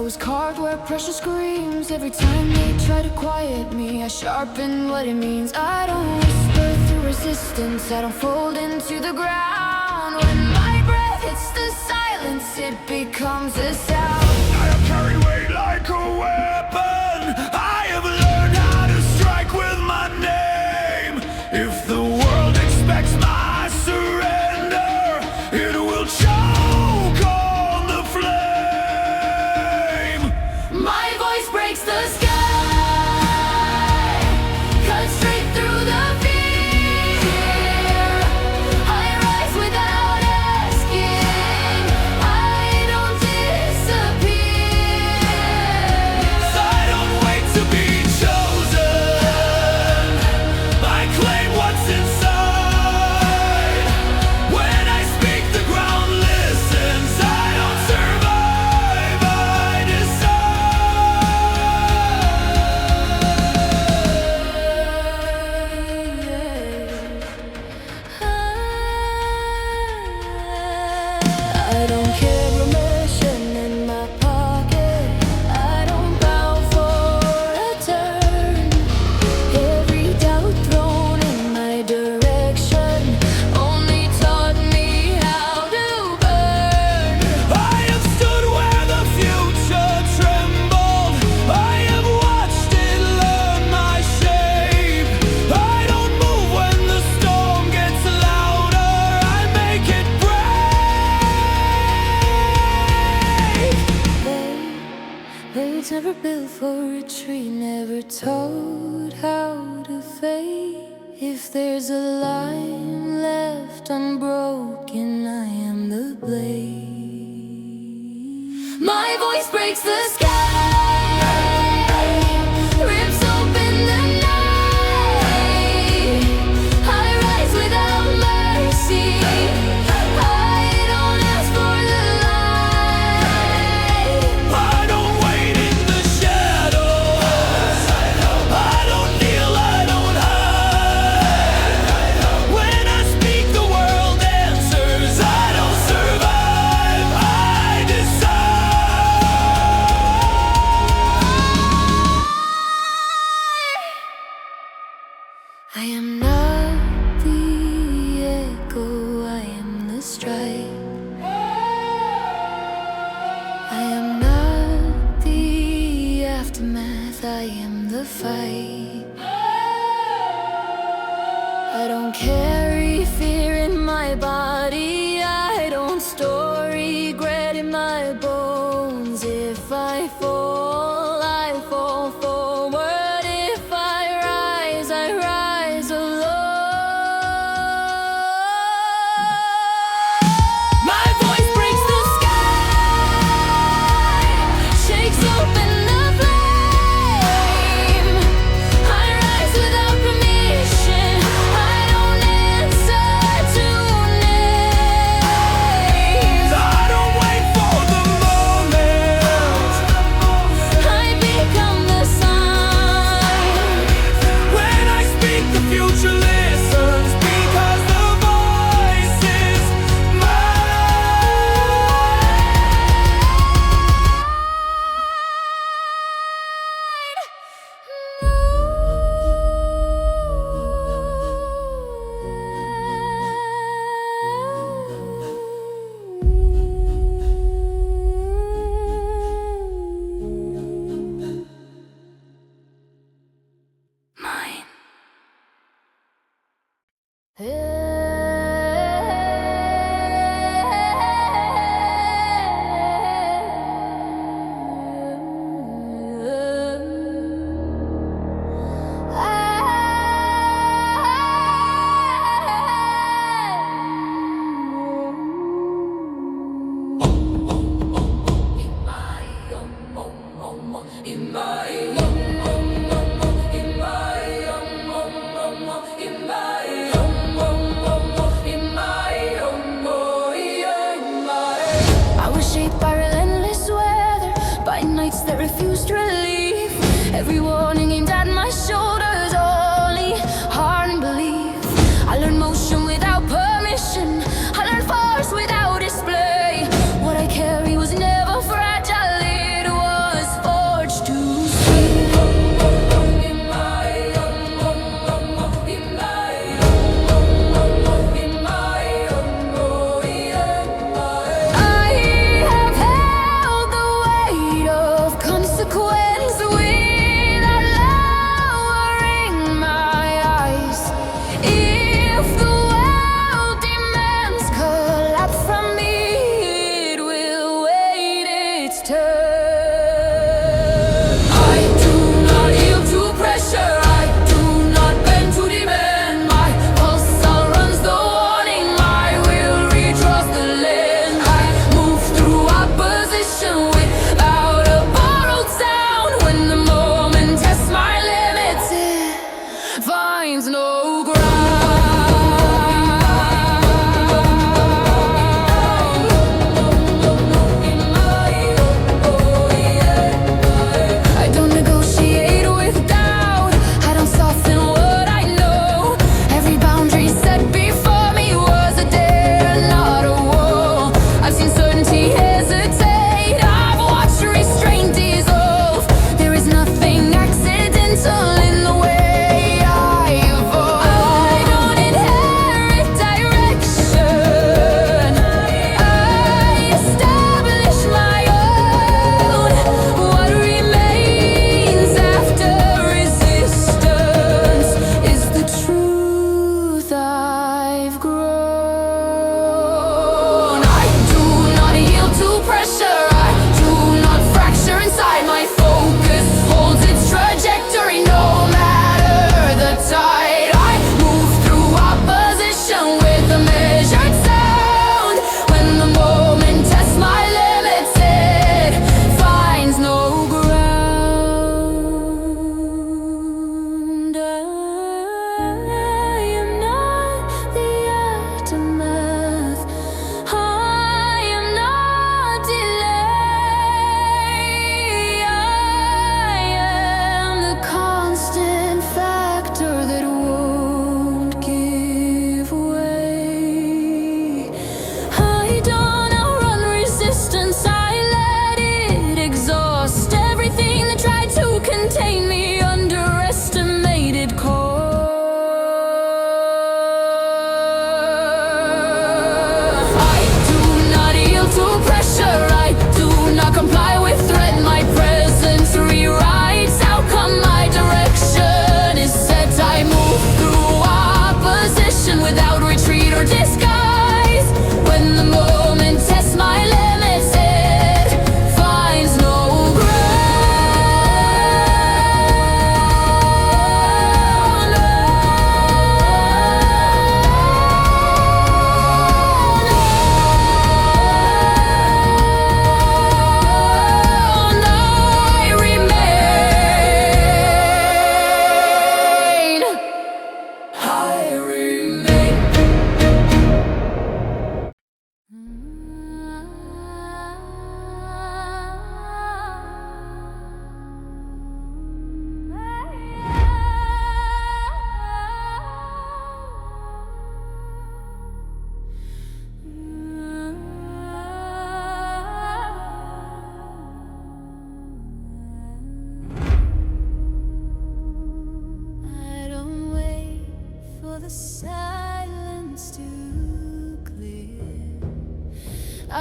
was carved where pressure screams. Every time they try to quiet me, I sharpen what it means. I don't whisper through resistance, I don't fold into the ground. When my breath hits the silence, it becomes a sound. I have carried weight like a weapon. I have learned how to strike with my name. If the world expects my surrender, it will choke on the flame. My voice breaks the sky, cuts straight through the fear. I rise without asking, I don't disappear. I don't wait to be chosen, I claim what's inside. When I speak, the ground listens. I don't survive, I I don't carry a mission in my pocket, I don't bow for a turn. Every doubt thrown in my direction only taught me how to burn. I have stood where the future trembled. I have watched it learn my shape. I don't move when the storm gets louder, I make it break. Blades never built for retreat, never told how to fade. If there's a line left unbroken, I am the blade. My voice breaks the sky, rips open the night. I rise without mercy, I don't ask for the light. I don't wait in the shadows, I don't kneel, I don't hide. When I speak, the world answers. I don't survive, I decide. I am not the echo, I am the strife. I am not the aftermath, I am the fight. I don't carry fear in my body, I don't store regret in my bones. If I fall forward. If I rise alone. My voice breaks the sky, shakes open the flame. I rise without permission, I don't answer to names. I don't wait for the moment, I become the sign. when I speak, the future listens, because the voice is mine. I was shaped by relentless weather, by nights that refused relief. Every warning aimed at my shoulders, only heart and belief. I learned motion without permission, I learned force without display. What I carry was never fragile, it was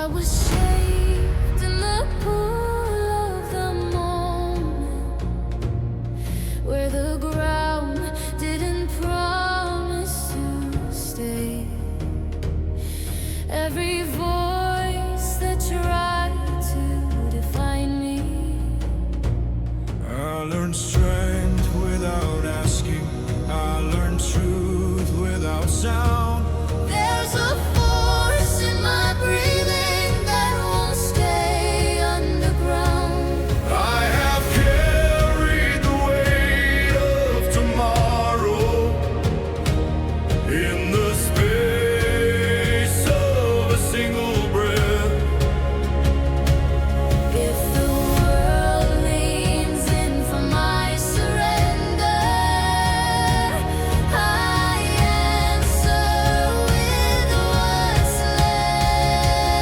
I was shaved in the pool of the moment, where the ground didn't promise to stay. Every voice that tried to define me, I learned strength without asking. I learned truth without sound. there's a force in my breathing that won't stay underground. I have carried the weight of tomorrow in the space of a single breath. If the world leans in for my surrender, I answer with what's left.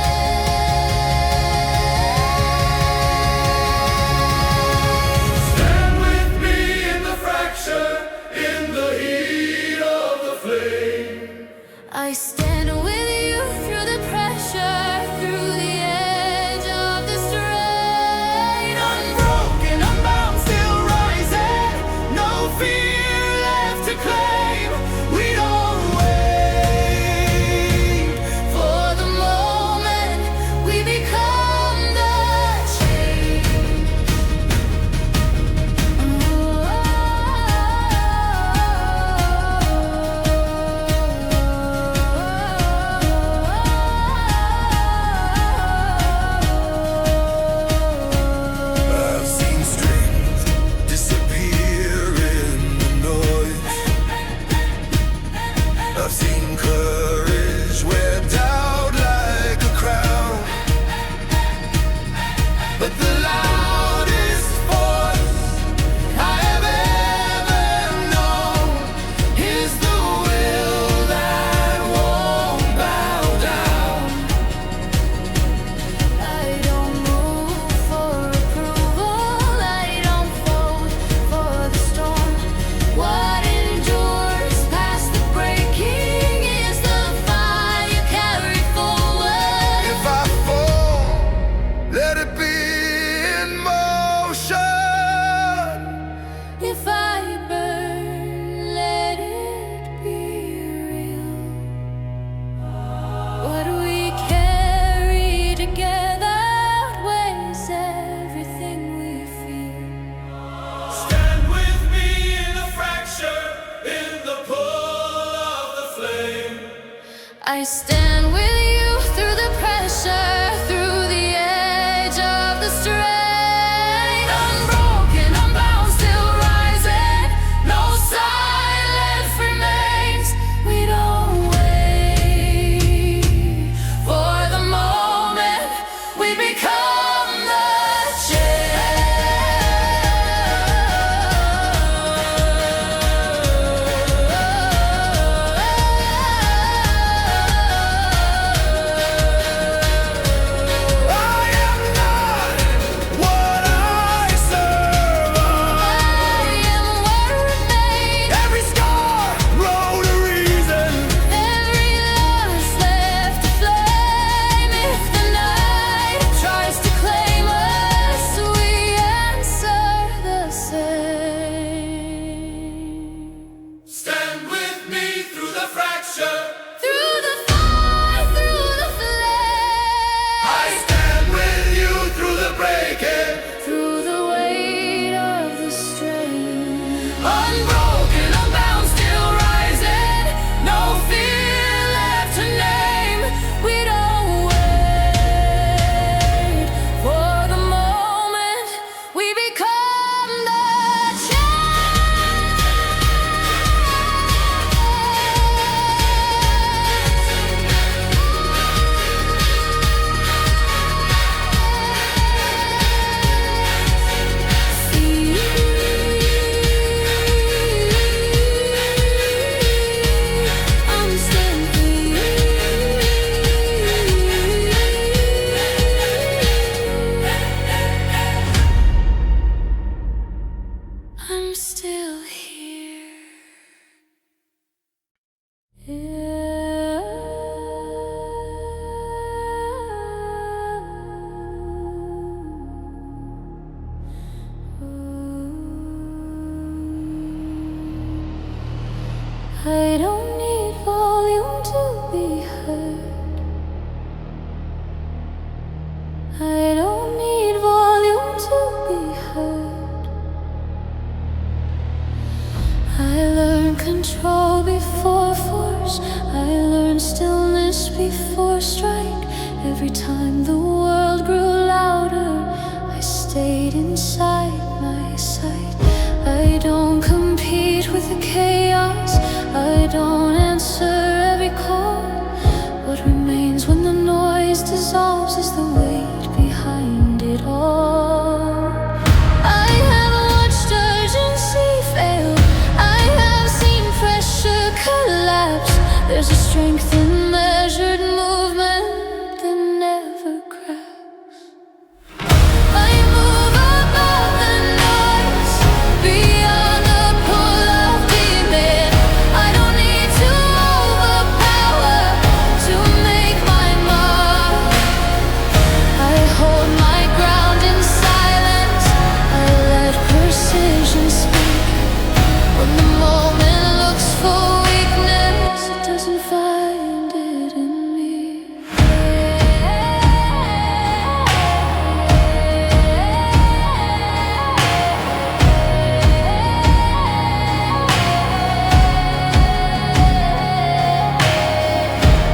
Stand with me in the fracture, in the heat of the flame. I stand with you through the pressure, through the edge of the strain. Unbroken, unbound, still rising. No fear left to claim. We don't wait For the moment, we become the change. I've seen strength disappear in the noise. I've seen courage wear doubt like a crown. But the loudest voice I have ever known is the will that won't bow down. I don't move for approval, I don't fold for the storm. What endures past the breaking is the fire carried forward. If I fall, let it be in motion. If I burn, let it be real. What we carry together outweighs everything we feel. Stand with me in the fracture, in the pull of the flame. I stand with you through the pressure, through the edge of the strain. Unbroken, unbound, still rising. No silence remains. We don't wait for the moment. We become the I am not what I serve. I am what remains. Every scar wrote a reason. Every loss left a flame. If the night tries to claim us, we answer the same. Stand with me through the fracture. Through the fire, through the flame. I stand with you through the breaking. Through the weight of the strain. Unbroken, unbound, still rising. No fear left to name. We don't wait for the moment. We become the I'm still here. I'm still here. I don't need volume to be heard. I don't need volume to be heard. I learned control before force. I learned stillness before strike. Every time the world grew louder, I stayed inside my sight. I don't compete with the chaos. I don't answer every call. What remains when the noise dissolves is the weight behind it all. I have watched urgency fail. I have seen pressure collapse. There's a strength in measured movement that never cracks. I move above the noise, beyond the pull of demand. I don't need to overpower to make my mark. I hold my ground in silence. I let precision speak. When the moment looks for weakness, it doesn't find it in me.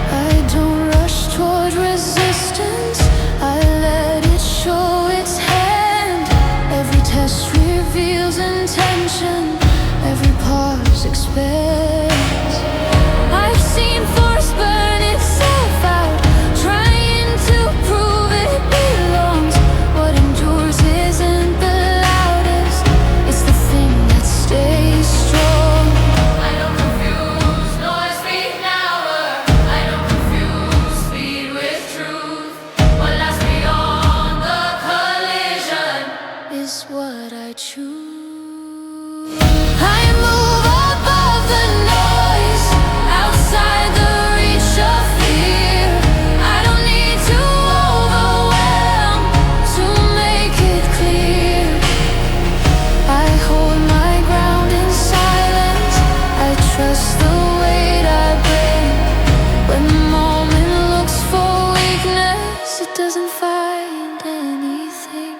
I don't rush toward resistance. I let it show its hand. Every test reveals intention. Every pause expands. I've seen force burn itself out, trying to prove it belongs. What endures isn't the loudest, it's the thing that stays strong. I don't confuse noise with power. I don't confuse speed with truth. What lasts beyond the collision is what I choose. I move above the noise, outside the reach of fear. I don't need to overwhelm to make it clear. I hold my ground in silence. I trust the weight I bring. When the moment looks for weakness, it doesn't find anything.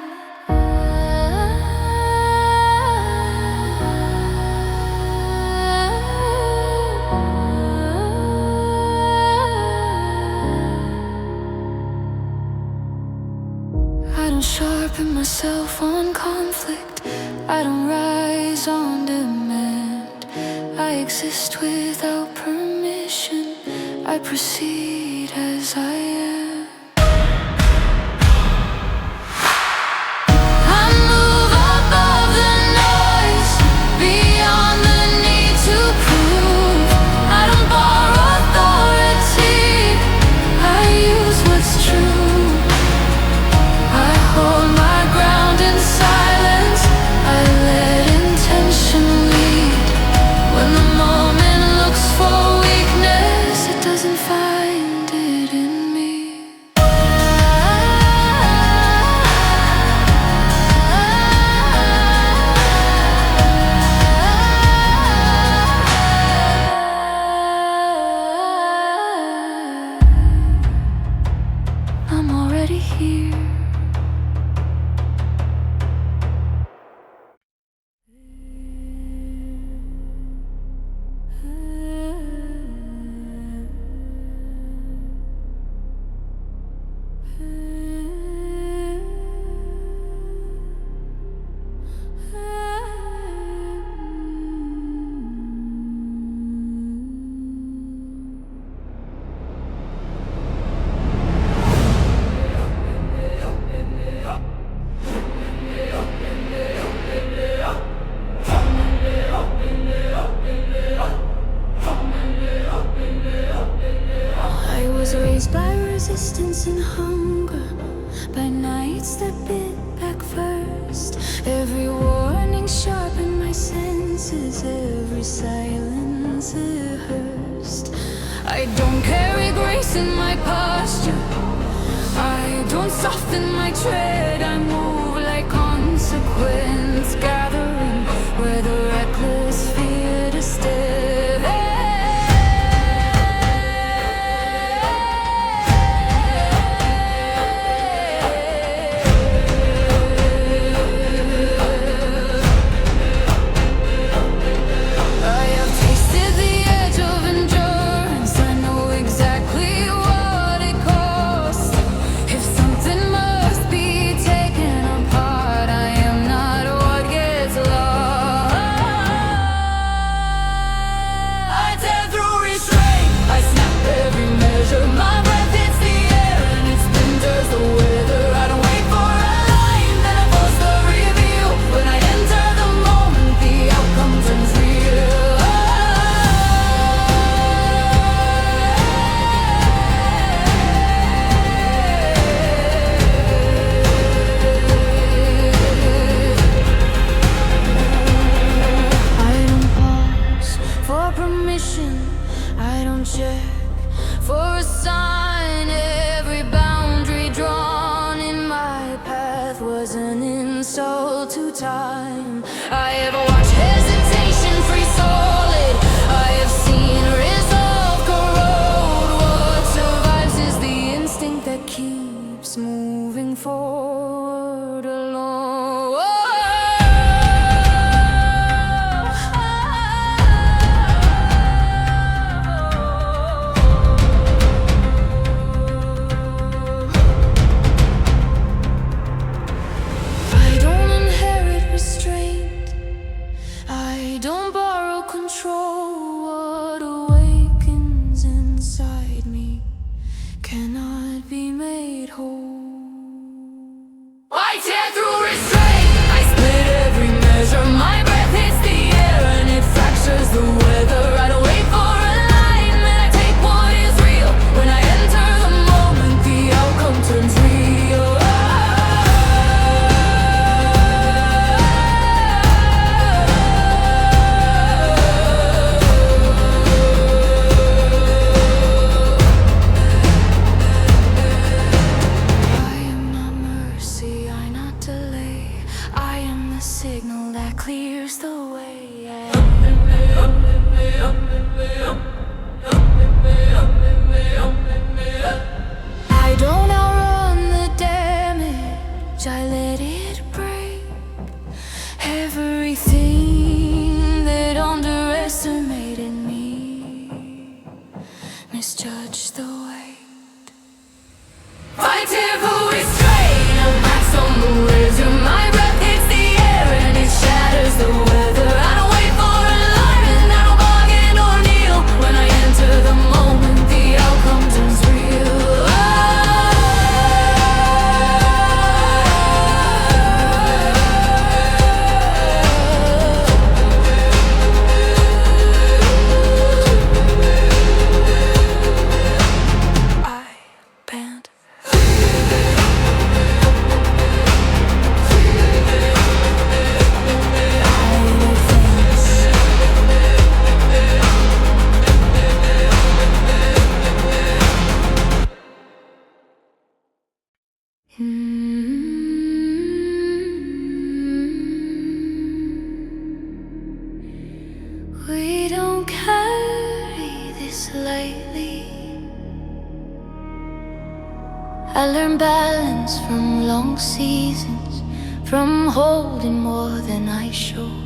I don't sharpen myself on conflict. I don't rise on demand. I exist without permission. I proceed as I am. I move above the noise, beyond the need to prove. I don't borrow authority. I use what's true. I hold my ground in silence. I let intention lead. When the moment looks for weakness, it doesn't find it in me. I'm already here. I was raised by resistance and hunger, by nights that bit back first. Every warning sharpened my senses, every silence rehearsed. I don't carry grace in my posture. I don't soften my tread. I move like consequence gathering, where the reckless fear to step. that clears the way. I don't outrun the damage, I let it break. Everything that underestimated me misjudged the weight. Fight for restraint, a max on the wisdom. My breath hits the air and it shatters the weather. I don't wait for alignment, I don't bargain or kneel. When I enter the moment, the outcome turns real. We don't carry this lightly. I learned balance from long seasons, from holding more than I showed.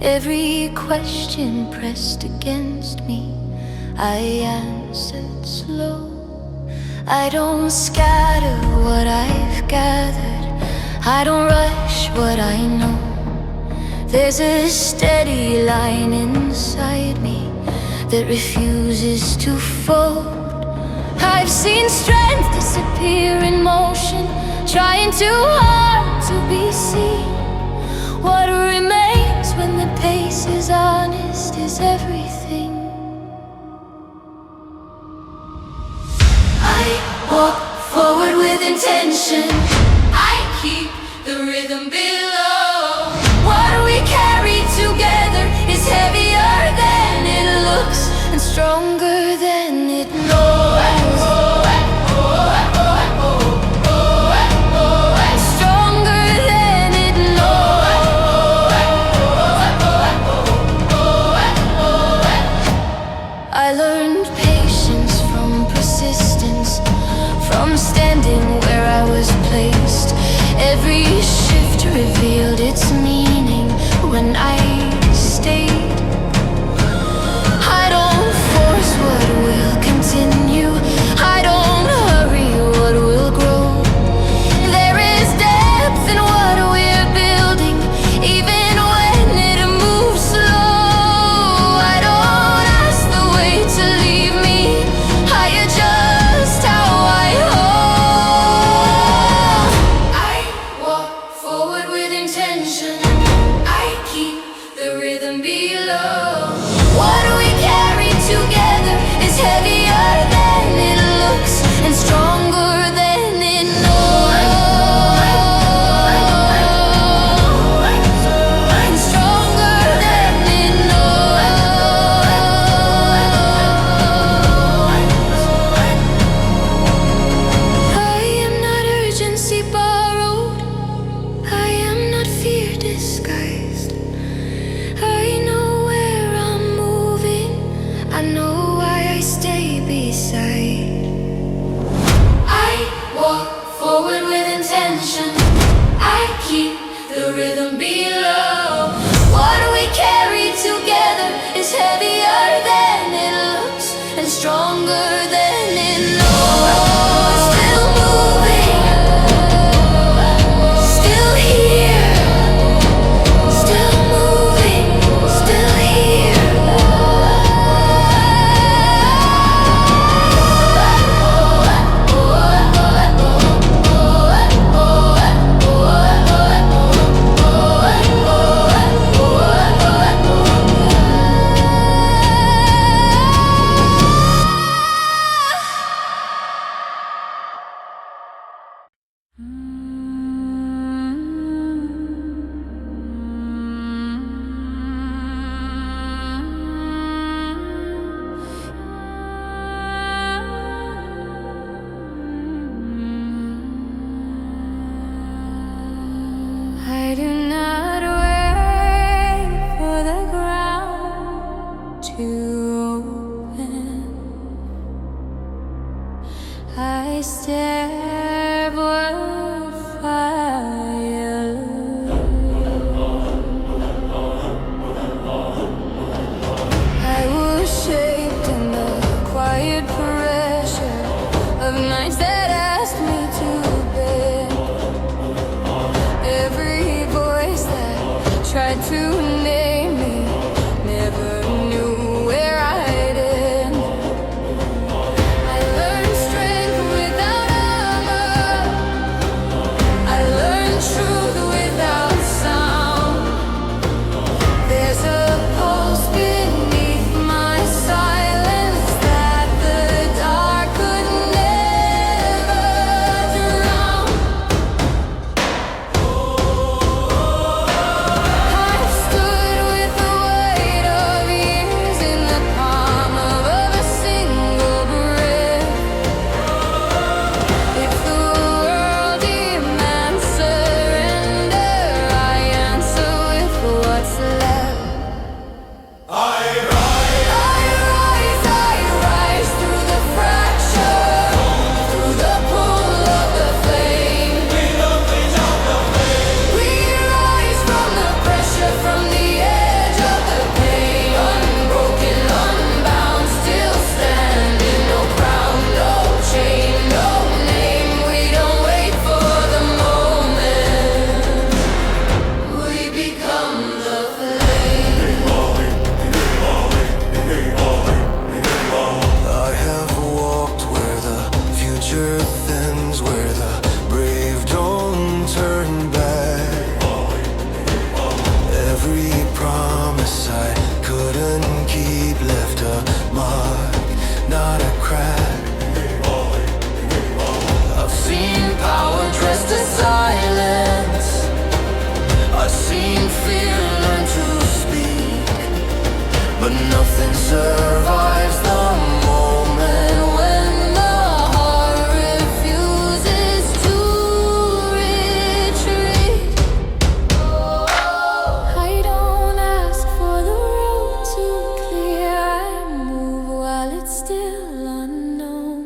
Every question pressed against me, I answered slow. I don't scatter what I've gathered, I don't rush what I know. There's a steady line inside me that refuses to fold. I've seen strength disappear in motion, trying too hard to be seen. What remains when the pace is honest is everything. I walk forward with intention, I keep the rhythm below. What we carry together is heavier than it looks and stronger than it knows. Stronger than it knows. I learned patience from persistence, from standing where I was placed. Every shift revealed promise I couldn't keep. Left a mark, not a crack. I've seen power dressed as silence. I've seen fear learn to speak. But nothing survives the moment when the heart refuses to retreat. I don't ask for the road to clear. I move while it's still unknown.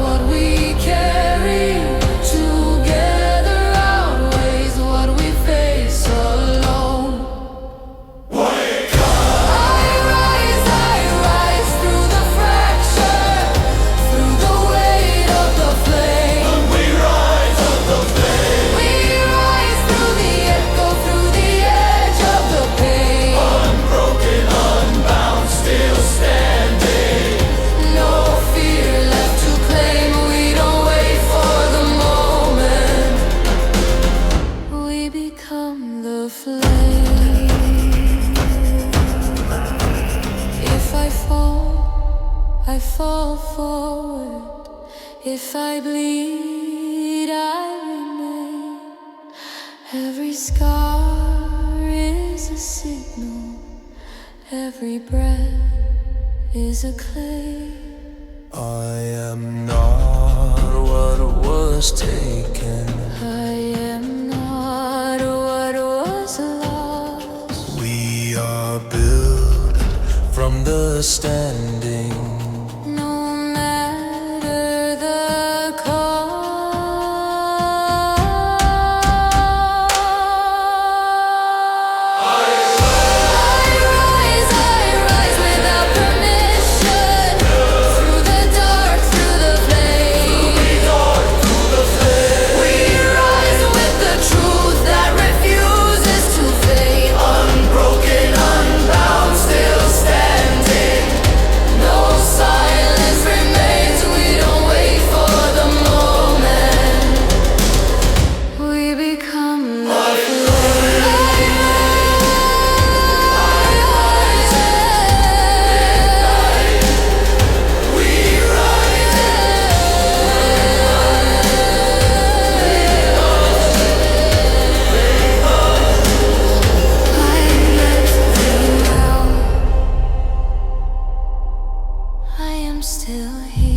What we carry together outweighs what we face alone. I rise through the fracture, through the weight of the flame. We rise of the flame. We rise through the echo, through the edge of the pain. Unbroken, unbound, still standing. No fear left to claim. We don't wait for the moment. We become the flame. If I fall forward. If I bleed, I remain. Every scar is a signal. Every breath is a claim. I am not what was taken. I am not what was lost. We are built from the standing. No matter the cost. I rise without permission. Through the dark, through the flame. We rise with the truth that refuses to fade. Unbroken, unbound, still standing. No silence remains. We don't wait for the moment. We become the I am still here.